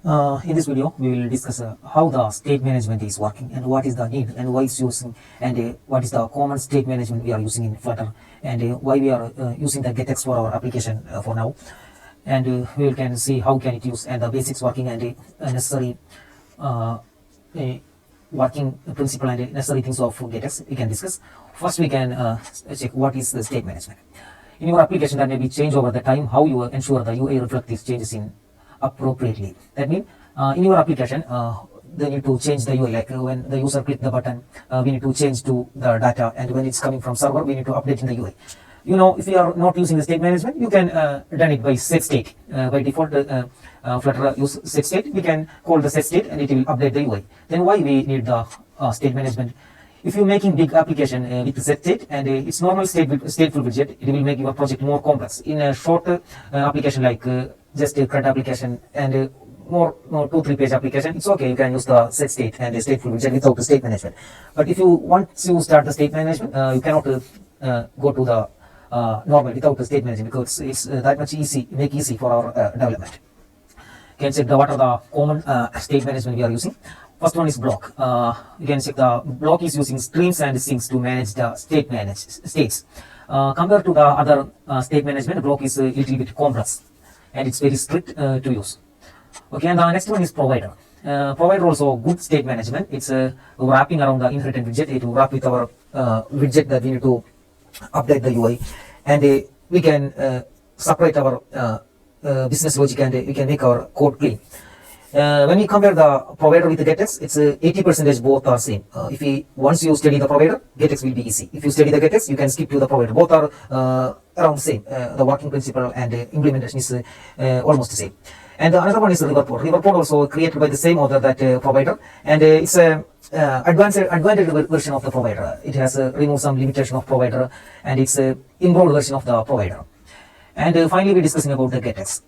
In this video, we will discuss how the state management is working and what is the need and why it's using and what is the common state management we are using in Flutter and why we are using the GetX for our application for now. And we can see how can it use and the basics working and necessary working principle and necessary things of GetX we can discuss. First, we can check what is the state management. In your application, there may be change over the time, how you ensure the UI reflect these changes in appropriately. That means in your application, they need to change the UI, like when the user click the button, we need to change to the data, and when it's coming from server, we need to update in the UI. You know, if you are not using the state management, you can run it by set state. By default, Flutter use set state. We can call the set state and it will update the UI. Then why we need the state management? If you're making big application with the set state and its normal stateful widget, it will make your project more complex. In a short application like just a CRUD application and more 2-3 page application, it's okay. You can use the set state and the stateful widget without the state management. But if you want to start the state management, you cannot go to the normal without the state management because it's that much easy for our development. You can check what are the common state management we are using. First one is BLoC. You can check the BLoC is using streams and sinks to manage the states. Compared to the other state management, BLoC is a little bit complex and it's very strict to use. Okay, and the next one is provider. Provider also good state management. It's wrapping around the inheritance widget. It will wrap with our widget that we need to update the UI, and we can separate our business logic and we can make our code clean. When we compare the provider with the GetX, it's 80% both are same. Once you study the provider, GetX will be easy. If you study the GetX, you can skip to the provider. Both are around the same. The working principle and implementation is almost the same. And another one is Riverpod. Riverpod also created by the same author that provider, and it's a advanced version of the provider. It has removed some limitation of provider, and it's a improved version of the provider. And finally, we're discussing about the GetX.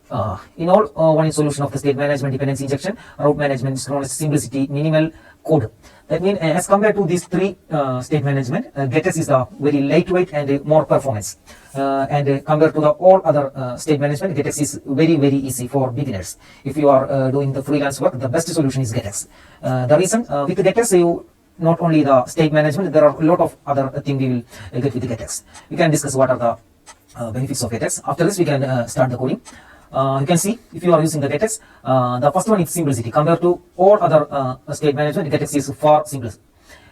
In all, one is solution of the state management, dependency injection, route management is known as simplicity, minimal code. That means as compared to these three state management, GetX is the very lightweight and more performance. And compared to the all other state management, GetX is very easy for beginners. If you are doing the freelance work, the best solution is GetX. The reason with GetX, you not only the state management, there are a lot of other things we will get with GetX. We can discuss what are the benefits of GetX. After this, we can start the coding. You can see if you are using the GetX, the first one is simplicity. Compared to all other state management, GetX is far simpler.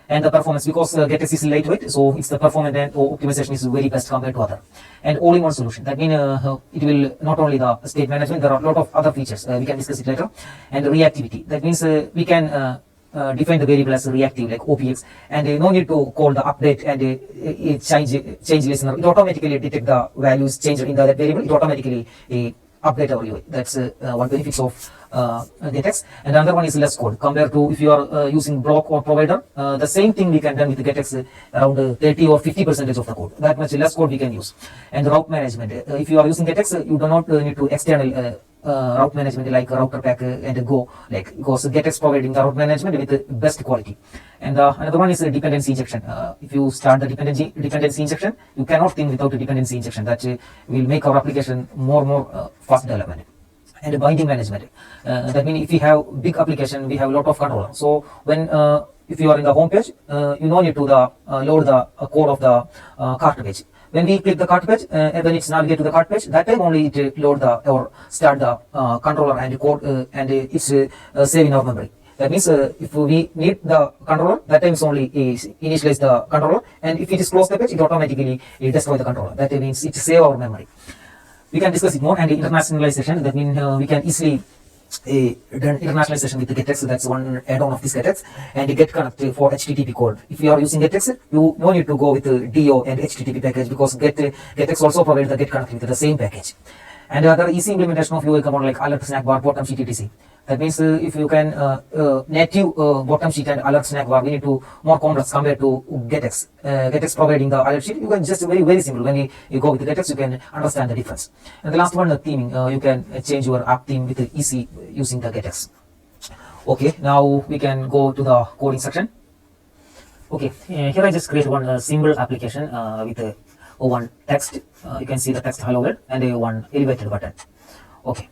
And the performance, because GetX is lightweight, so it's the performance and optimization is very best compared to other. And all-in-one solution. That means it will not only the state management, there are a lot of other features. We can discuss it later. And reactivity. That means we can define the variable as reactive like OPX, and no need to call the update and change listener. It automatically detect the values changed in that variable. It automatically update our UI. That's one benefits of GetX. And another one is less code compared to if you are using BLoC or provider. The same thing we can done with GetX around 30 or 50% of the code. That much less code we can use. And route management. If you are using GetX, you do not need to external route management like router pack and go, like, because GetX providing the route management with the best quality. And another one is dependency injection. If you start the dependency injection, you cannot think without a dependency injection. That will make our application more fast development. And binding management. That means if you have big application, we have a lot of control. So when if you are in the home page, you no need to load the code of the cart page. When we click the cart page, when it's navigate to the cart page, that time only it load or start the controller and code, and it's save in our memory. That means if we need the controller, that time is only initialize the controller, and if it is close the page, it automatically destroy the controller. That means it save our memory. We can discuss it more. And internationalization, that means we can easily done internationalization with the GetX. That's one add-on of this GetX. And GetConnect for HTTP code. If you are using GetX, you no need to go with the DO and HTTP package, because GetX also provides the GetConnect with the same package. And other easy implementation of UI command like alert snack bar, bottom sheet, etc. That means if you can native bottom sheet and alert snack bar, we need to more complex compared to GetX. GetX providing the alert sheet, you can just very simple. When you go with GetX, you can understand the difference. And the last one, the theming, you can change your app theme with easy using the GetX. Okay, now we can go to the coding section. Okay, here I just create one simple application with one text. You can see the text hello world and one elevated button. Okay.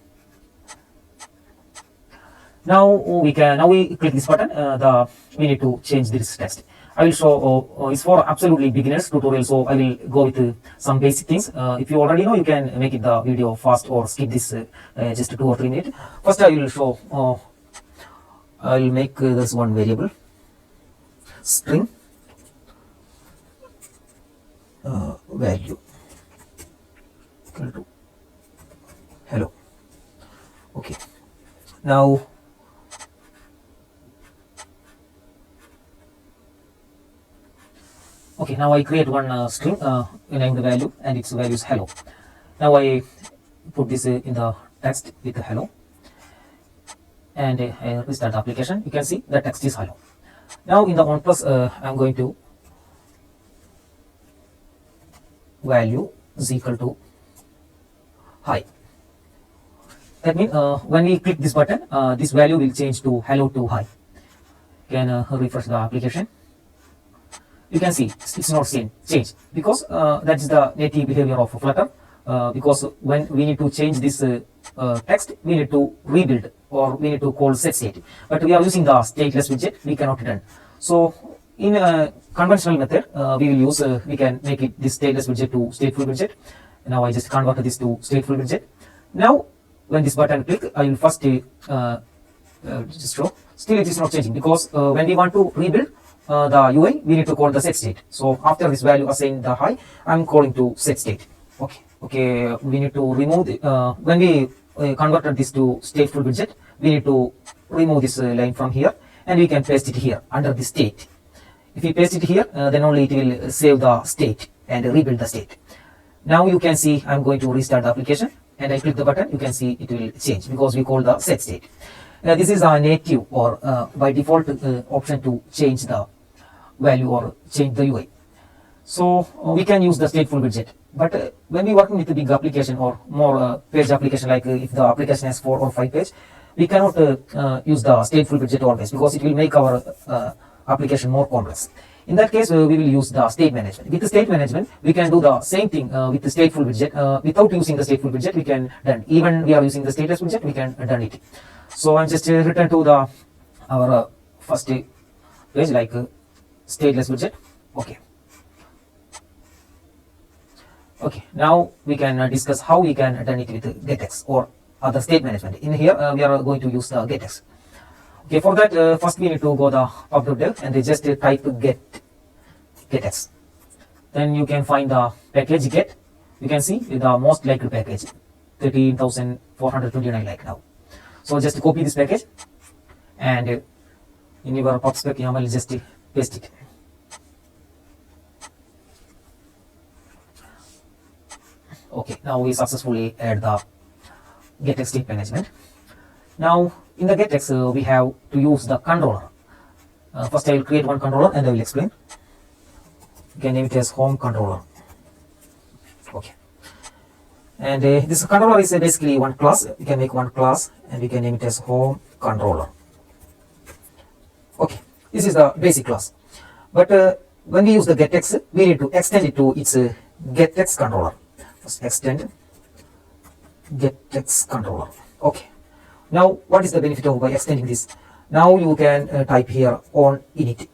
Now we click this button. We need to change this text. I will show it's for absolutely beginners tutorial, so I will go with some basic things. If you already know, you can make it the video fast or skip this just 2 or 3 minutes. First, I will show. I will make this one variable string value equal to hello. Okay. Now I create one string named value, and its value is hello. Now I put this in the text with hello, and I restart the application. You can see the text is hello. Now in the on plus, I'm going to value is equal to hi. That means when we click this button, this value will change to hello to hi. You can refresh the application. You can see it's not change because that is the native behavior of Flutter. Because when we need to change this text, we need to rebuild or we need to call set state. But we are using the stateless widget, we cannot return. So in a conventional method, we can make it this stateless widget to stateful widget. Now I just convert this to stateful widget. Now when this button click, I will first just show. Still it is not changing because when we want to rebuild the UI, we need to call the set state. So after this value assigned the hi, I'm calling to set state. Okay, we need to remove when we converted this to stateful widget, we need to remove this line from here, and we can paste it here under the state. If we paste it here, then only it will save the state and rebuild the state. Now you can see I'm going to restart the application, and I click the button. You can see it will change because we call the set state. This is a native or by default option to change the value or change the UI. So we can use the stateful widget. But when we working with a big application or more page application, like if the application has 4 or 5 pages, we cannot use the stateful widget always because it will make our application more complex. In that case, we will use the state management. With the state management, we can do the same thing with the stateful widget. Without using the stateful widget, we can done. Even we are using the stateless widget, we can done it. So I'm just return to the our first page like stateless widget. Okay, now we can discuss how we can done it with GetX or other state management. In here, we are going to use the GetX. Okay, for that, first we need to go the pub.dev and just type GetX. Then you can find the package get. You can see the most likely package, 13,429 like now. So just copy this package and in your pub spec YAML just paste it. Okay, now we successfully add the GetX state management. Now in the GetX, we have to use the controller. First I will create one controller and I will explain. You can name it as home controller. Okay. And this controller is basically one class. We can make one class and we can name it as home controller. Okay, this is the basic class. But when we use the GetX, we need to extend it to its GetX controller. First extend GetX controller. Okay. Now what is the benefit of by extending this? Now you can type here on init.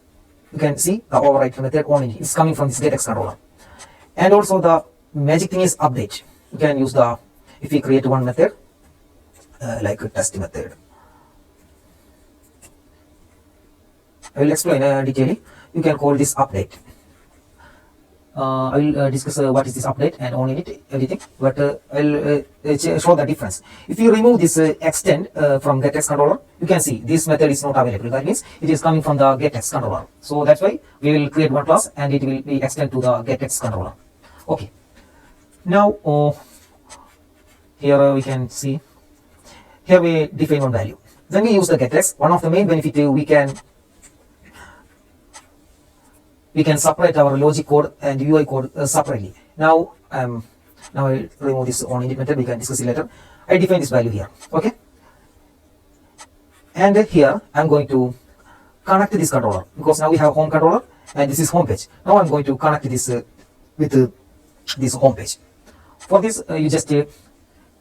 You can see the override method on init is coming from this GetX controller. And also the magic thing is update. You can use the, if we create one method like a test method. I will explain detailing. You can call this update. I will discuss what is this update and on init everything, but I will show the difference. If you remove this extend from GetX controller, you can see this method is not available. That means it is coming from the GetX controller. So that's why we will create one class and it will be extend to the GetX controller. Okay. Now here we can see, here we define one value. When we use the GetX, one of the main benefit we can separate our logic code and UI code separately. Now I remove this on init method. We can discuss it later. I define this value here. Okay. And here I'm going to connect this controller because now we have home controller and this is home page. Now I'm going to connect this with this home page. For this, you just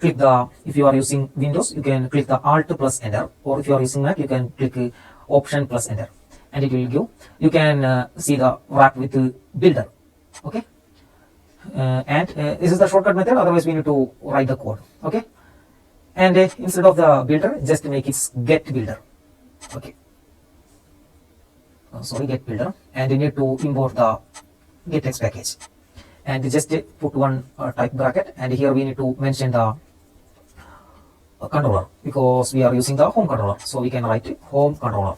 click the, if you are using Windows, you can click the Alt plus Enter, or if you are using Mac, you can click Option plus Enter, and it will give, you can see the wrap with builder. Okay, and this is the shortcut method, otherwise we need to write the code. Okay, and instead of the builder, just make it get builder. Okay, sorry, get builder, and you need to import the GetX package, and just put one type bracket, and here we need to mention the controller, because we are using the home controller, so we can write home controller.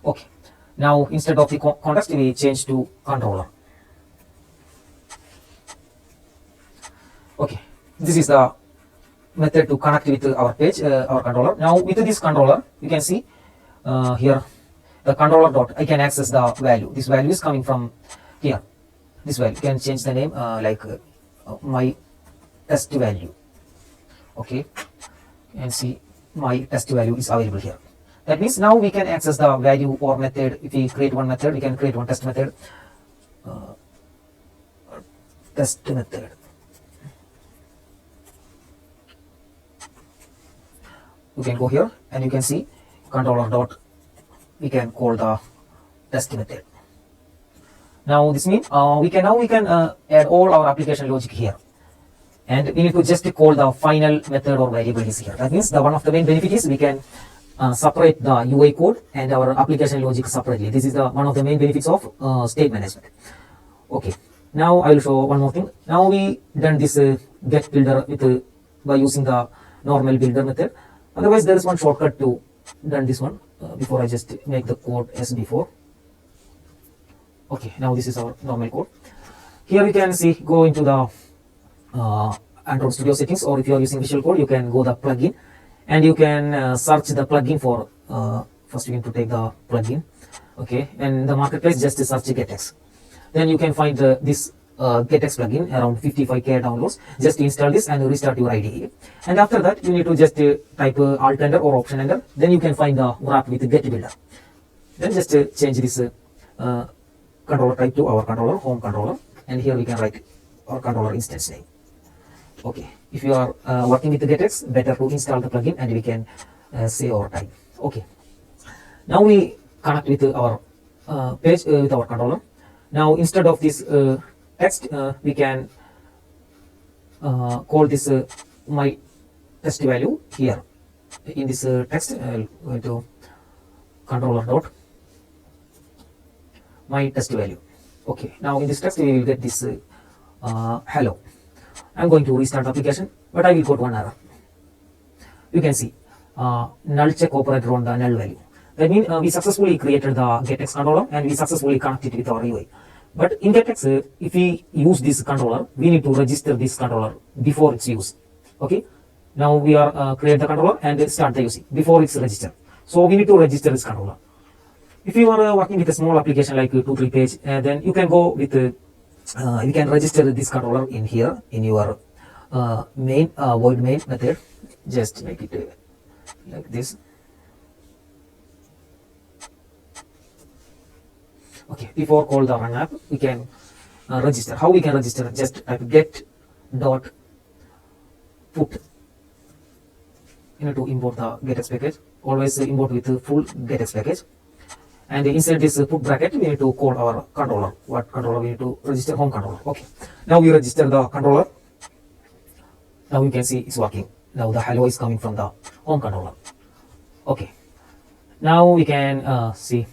Okay, now instead of the context, we change to controller. Okay, this is the method to connect with our page, our controller. Now with this controller, you can see here the controller dot, I can access the value. This value is coming from here. This value, you can change the name like my test value. Okay, and see my test value is available here. That means now we can access the value or method. If we create one method, we can create one test method. Test method. You can go here and you can see controller dot, we can call the test method. Now this means we can add all our application logic here, and we need to just call the final method or variable is here. That means the one of the main benefit is we can separate the UI code and our application logic separately. This is the one of the main benefits of state management. Okay, now I will show one more thing. Now we done this get builder with by using the normal builder method. Otherwise, there is one shortcut to done this one. Before I just make the code as before. Okay, now this is our normal code. Here you can see, go into the Android Studio settings, or if you are using Visual Code, you can go the plugin, and you can search the plugin for, first you need to take the plugin. Okay, and the marketplace, just search GetX. Then you can find this GetX plugin, around 55k downloads. Just install this and restart your IDE. And after that, you need to just type Alt Enter or Option Enter. Then you can find the wrap with Get Builder. Then just change this controller type to our controller, home controller, and here we can write our controller instance name. Okay, if you are working with the GetX, better to install the plugin and we can save our time. Okay, now we connect with our page with our controller. Now instead of this text, we can call this my test value here. In this text, I'll go to controller dot my test value. Okay, now in this text we will get this hello. I'm going to restart the application, but I will got one error. You can see null check operator on the null value. That means we successfully created the GetX controller and we successfully connected it with our UI. But in GetX, if we use this controller, we need to register this controller before its use. Okay, now we are create the controller and start the using before it's registered. So we need to register this controller. If you are working with a small application like 2-3 page, then you can go with you can register this controller in here in your main void main method. Just make it like this. Okay, before call the run app, we can register. How we can register? Just type get dot put. You need to import the GetX package. Always import with the full GetX package. And inside this put bracket, we need to call our controller. What controller we need to register? Home controller. Okay. Now we register the controller. Now you can see it's working. Now the hello is coming from the home controller. Okay. Now we can see.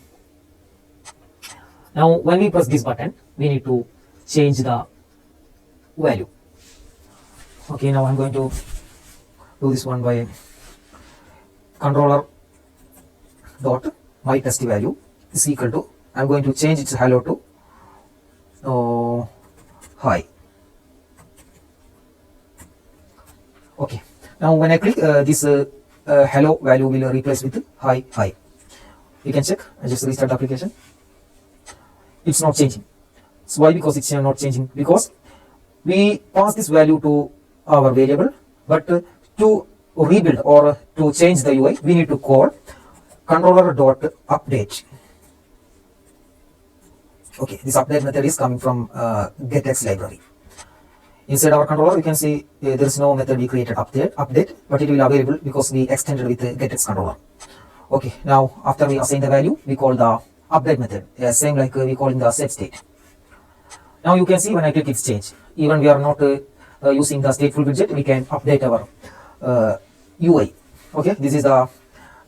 Now when we press this button, we need to change the value. Okay. Now I'm going to do this one by controller dot my test value is equal to, I'm going to change its hello to hi. Okay, now when I click this hello value will replace with hi. You can check. I just restart the application. It's not changing. So why? Because it's not changing, because we pass this value to our variable, but to rebuild or to change the UI, we need to call controller dot update. Okay, this update method is coming from GetX library. Inside our controller, you can see there is no method we created update, but it will available because we extended with the GetX controller. Okay, now after we assign the value, we call the update method, same like we call in the set state. Now you can see when I click it's change. Even we are not using the stateful widget, we can update our UI. Okay, this is the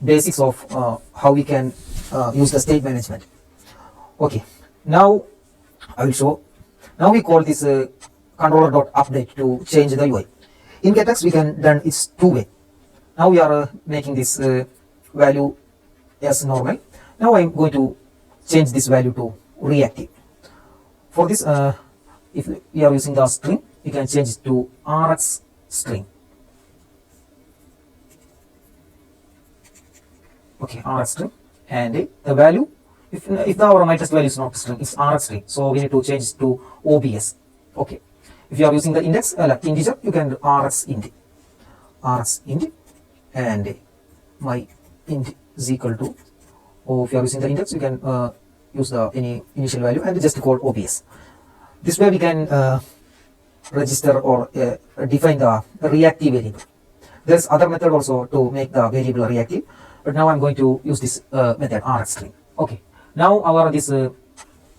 basics of how we can use the state management. Okay, now I will show. Now we call this controller.update to change the UI. In GetX we can done it's two way. Now we are making this value as normal. Now I am going to change this value to reactive. For this, if we are using the string, you can change it to RX string. Okay, RX string, and the value, if our myTest value is not string, it's RX string, so we need to change it to OBS. Okay, if you are using the index like integer, you can do RX int, and my int is equal to, or if you are using the index, you can use the any initial value and just call OBS. This way we can register or define the reactive variable. There's other method also to make the variable reactive, but now I'm going to use this method RX string. Okay, now our this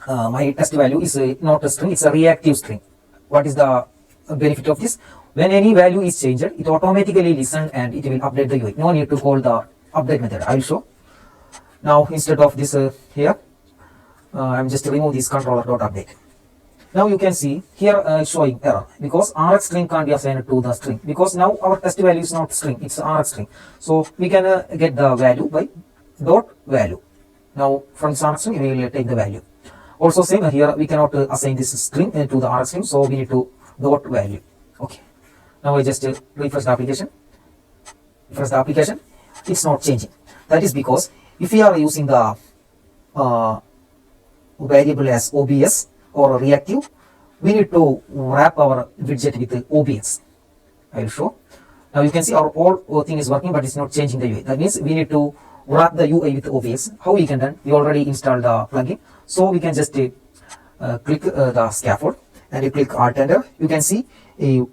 my test value is not a string, it's a reactive string. What is the benefit of this? When any value is changed, it automatically listen and it will update the UI. No need to call the update method. I will show. Now instead of this here, I'm just remove this controller.update. Now you can see here showing error because RX string can't be assigned to the string because now our test value is not string, it's RX string. So we can get the value by dot value. Now from this RX string we will take the value. Also same here we cannot assign this string to the RX string, so we need to dot value. Okay. Now I just refresh the application. It's not changing. That is because if we are using the variable as OBS or reactive, we need to wrap our widget with OBS. I will show. Now you can see our all thing is working, but it's not changing the UI. That means we need to wrap the UI with OBS. How we can done? We already installed the plugin, so we can just click the scaffold and you click Alt Enter. You can see a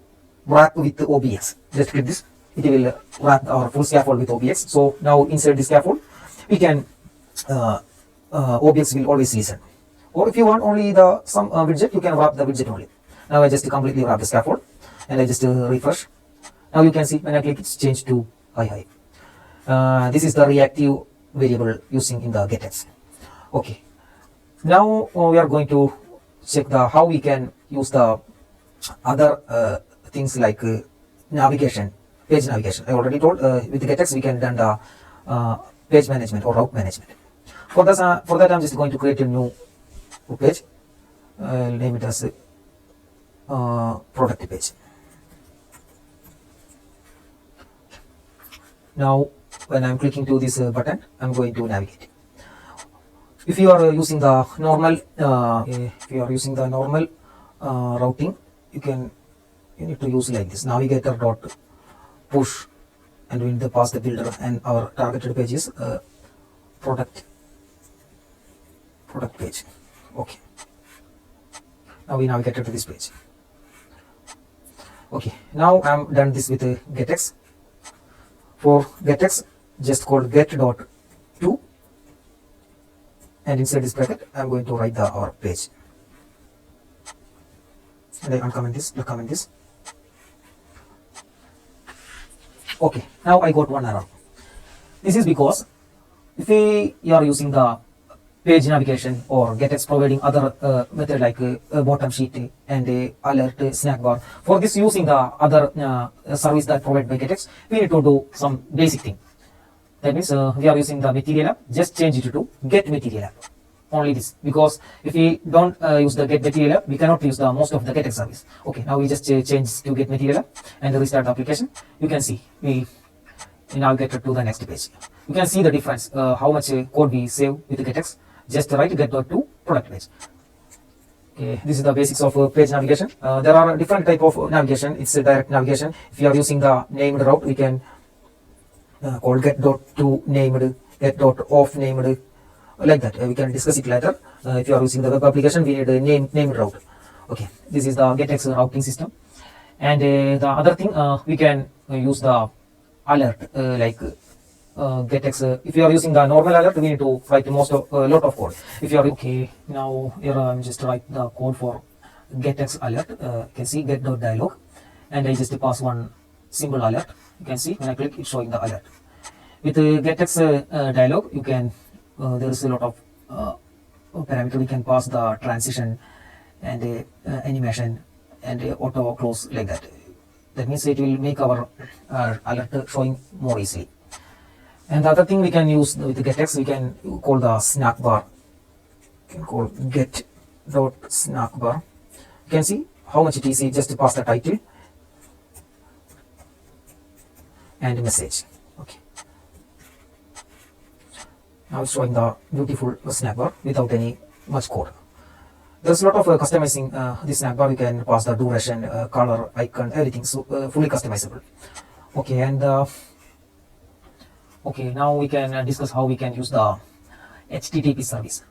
wrap with OBS. Just click this. It will wrap our full scaffold with OBS. So now inside the scaffold, we can OBS will always listen. Or if you want only the some widget, you can wrap the widget only. Now I just completely wrap the scaffold and I just refresh. Now you can see when I click it's changed to hi. This is the reactive variable using in the GetX. Okay. Now we are going to check the how we can use the other things like navigation, page navigation. I already told with GetX we can done the page management or route management. For that I'm just going to create a new page. I'll name it as product page. Now when I'm clicking to this button, I'm going to navigate. If you are using the normal routing, you need to use like this navigator dot push, and we need to pass the builder, and our targeted page is product page. Okay. Now we navigated to this page. Okay. Now I'm done this with GetX. For GetX, just called get.to, and inside this bracket, I'm going to write our page. And I uncomment this, Okay. Now I got one error. This is because if we are using the page navigation or GetX providing other method like bottom sheet and alert snack bar. For this using the other service that provided by GetX, we need to do some basic thing. That means we are using the material app, just change it to get material app. Only this, because if we don't use the get material app, we cannot use the most of the GetX service. Okay, now we just change to get material app and restart the application. You can see we navigate to the next page. You can see the difference, how much code we save with GetX. Just write get.to product page. Okay, this is the basics of page navigation. There are different type of navigation. It's a direct navigation. If you are using the named route, we can call get.to named, get.off named, like that. We can discuss it later. If you are using the web application, we need a named route. Okay, this is the GetX routing system. And the other thing, we can use the alert like GetX. If you are using the normal alert, we need to write lot of code. If you are okay, now here I'm just write the code for GetX alert. You can see get.dialog, and I just pass one symbol alert. You can see when I click, it's showing the alert. With GetX dialog, you can there is a lot of parameter. We can pass the transition and animation and auto close like that. That means it will make our alert showing more easily. And the other thing we can use with GetX, we can call the snack bar. You can call get.snack bar. You can see how much it is. Just pass the title and message. Okay. Now it's showing the beautiful snack bar without any much code. There's a lot of customizing this snack bar. You can pass the duration, color, icon, everything, so fully customizable. Okay, and okay, now we can discuss how we can use the HTTP service.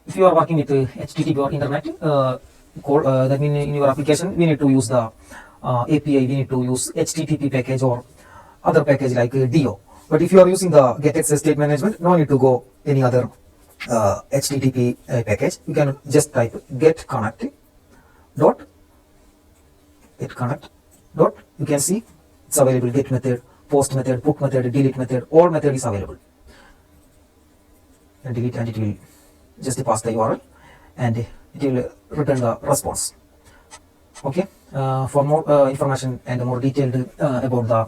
If you are working with HTTP or internet code, that means in your application we need to use the API. We need to use HTTP package or other package like DO. But if you are using the GetX state management, no need to go any other HTTP package. You can just type GetConnect dot. You can see it's available. Get method, post method, put method, delete method, all method is available. And delete, and it will just pass the URL and it will return the response. Okay. For more information and more detailed about the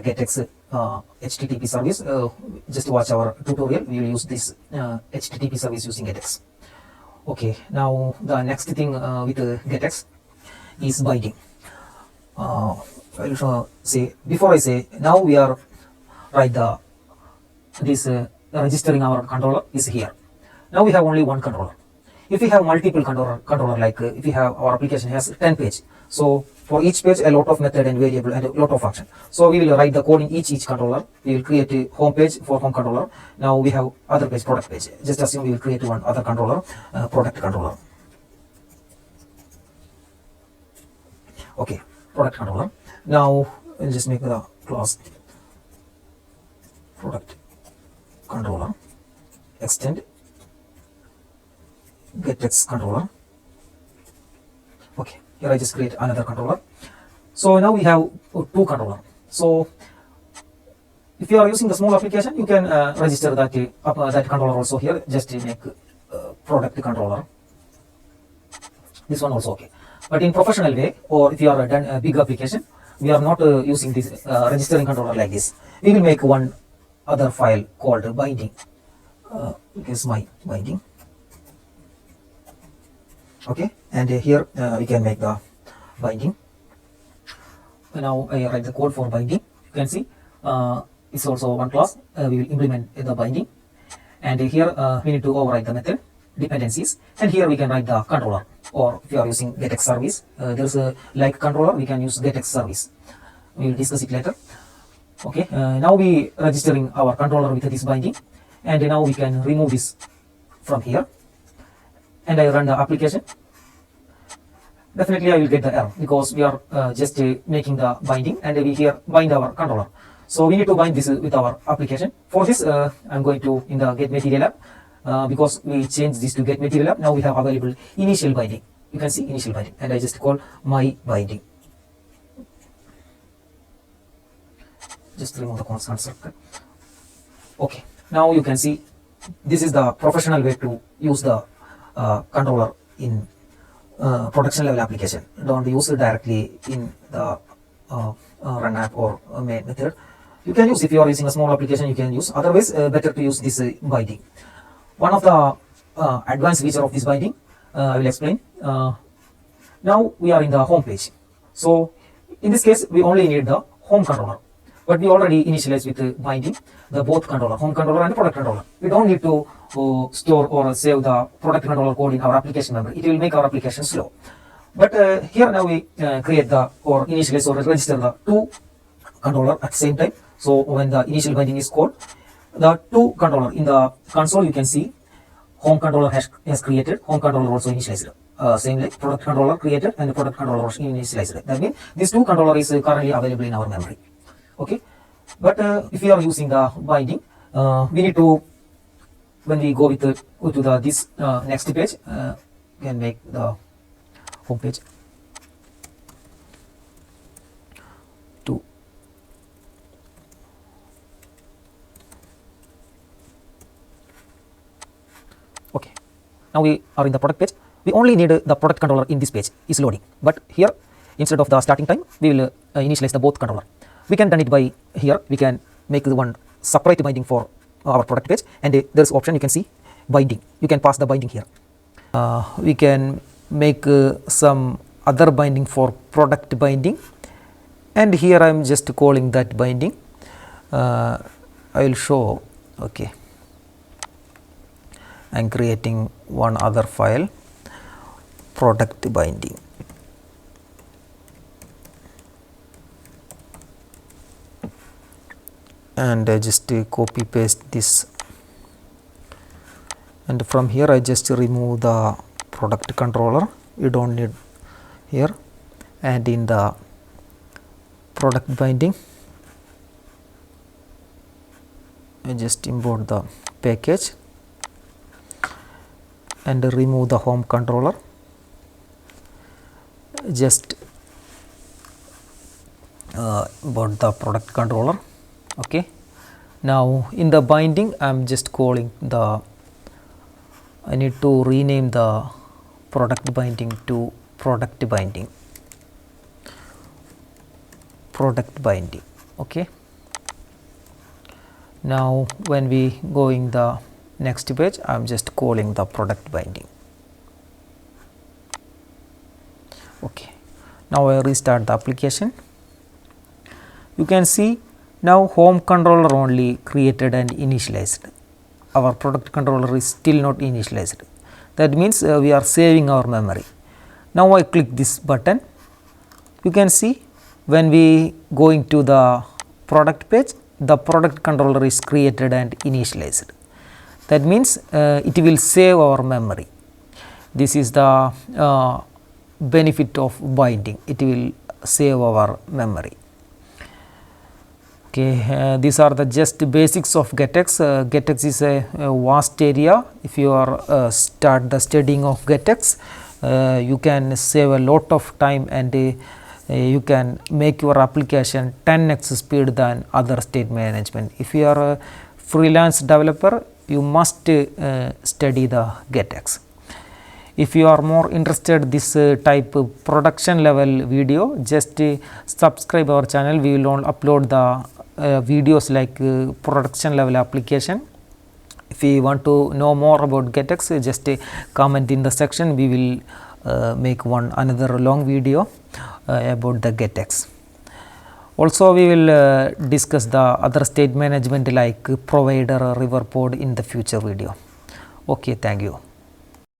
GetX HTTP service, just watch our tutorial. We will use this HTTP service using GetX. Okay, now the next thing with GetX is binding. I will say, before I say, now we are write the this registering our controller is here. Now we have only one controller. If we have multiple controller like if we have our application has 10 pages, so for each page a lot of method and variable and a lot of function. So we will write the code in each controller. We will create a home page for home controller. Now we have other page, product page. Just assume we will create one other controller, product controller. Okay, product controller. Now we'll just make the class product controller, extend GetX controller. Okay, here I just create another controller. So now we have two controller. So if you are using the small application, you can register that that controller also here. Just make product controller. This one also okay. But in professional way, or if you are done a big application, we are not using this registering controller like this. We will make one other file called binding. Here's my binding. Okay, and here we can make the binding. Now I write the code for binding. You can see it's also one class. We will implement the binding, and here we need to override the method dependencies, and here we can write the controller. Or if you are using GetX service, there's a like controller, we can use GetX service. We will discuss it later. Okay, now we registering our controller with this binding, and now we can remove this from here, and I run the application. Definitely I will get the error because we are just making the binding, and we here bind our controller. So we need to bind this with our application. For this I'm going to in the get material app, because we change this to get material app. Now we have available initial binding. You can see initial binding, and I just call my binding. Just remove the constant circle. Okay, now you can see this is the professional way to use the controller in production level application. Don't use it directly in the run app or main method. You can use, if you are using a small application, you can use. Otherwise, better to use this binding. One of the advanced feature of this binding, I will explain. Now we are in the home page. So in this case, we only need the home controller. But we already initialized with binding the both controller, home controller and product controller. We don't need to store or save the product controller code in our application memory. It will make our application slow. But here now we create the or initialize or register the two controller at the same time. So when the initial binding is called, the two controller in the console, you can see home controller has created, home controller also initialized. same like product controller created and product controller initialized. That means these two controller is currently available in our memory. Okay, but if we are using the binding, we need to, when we go with go to the this next page, we can make the home page to okay. Now we are in the product page. We only need the product controller in this page is loading, but here instead of the starting time we will initialize the both controller. We can done it by here. We can make the one separate binding for our product page, and there is option you can see binding. You can pass the binding here. We can make some other binding for product binding, and here I am just calling that binding. I will show. Okay, I am creating one other file, product binding. And I just copy paste this, and from here I just remove the product controller. You don't need here, and in the product binding I just import the package and remove the home controller. Just import the product controller. Okay, now in the binding I am just calling the, I need to rename the product binding to product binding. Okay, now when we going the next page I am just calling the product binding. Okay, now I restart the application. You can see now home controller only created and initialized. Our product controller is still not initialized. That means we are saving our memory. Now I click this button. You can see when we going to the product page, the product controller is created and initialized. That means it will save our memory. This is the benefit of binding. It will save our memory. Okay, these are the just basics of GetX. GetX is a vast area. If you are start the studying of GetX, you can save a lot of time, and you can make your application 10x speed than other state management. If you are a freelance developer, you must study the GetX. If you are more interested this type of production level video, just subscribe our channel. We will upload the videos like production level application. If you want to know more about GetX, just comment in the section. We will make another long video about the GetX. Also we will discuss the other state management like provider or Riverpod in the future video. Okay, thank you.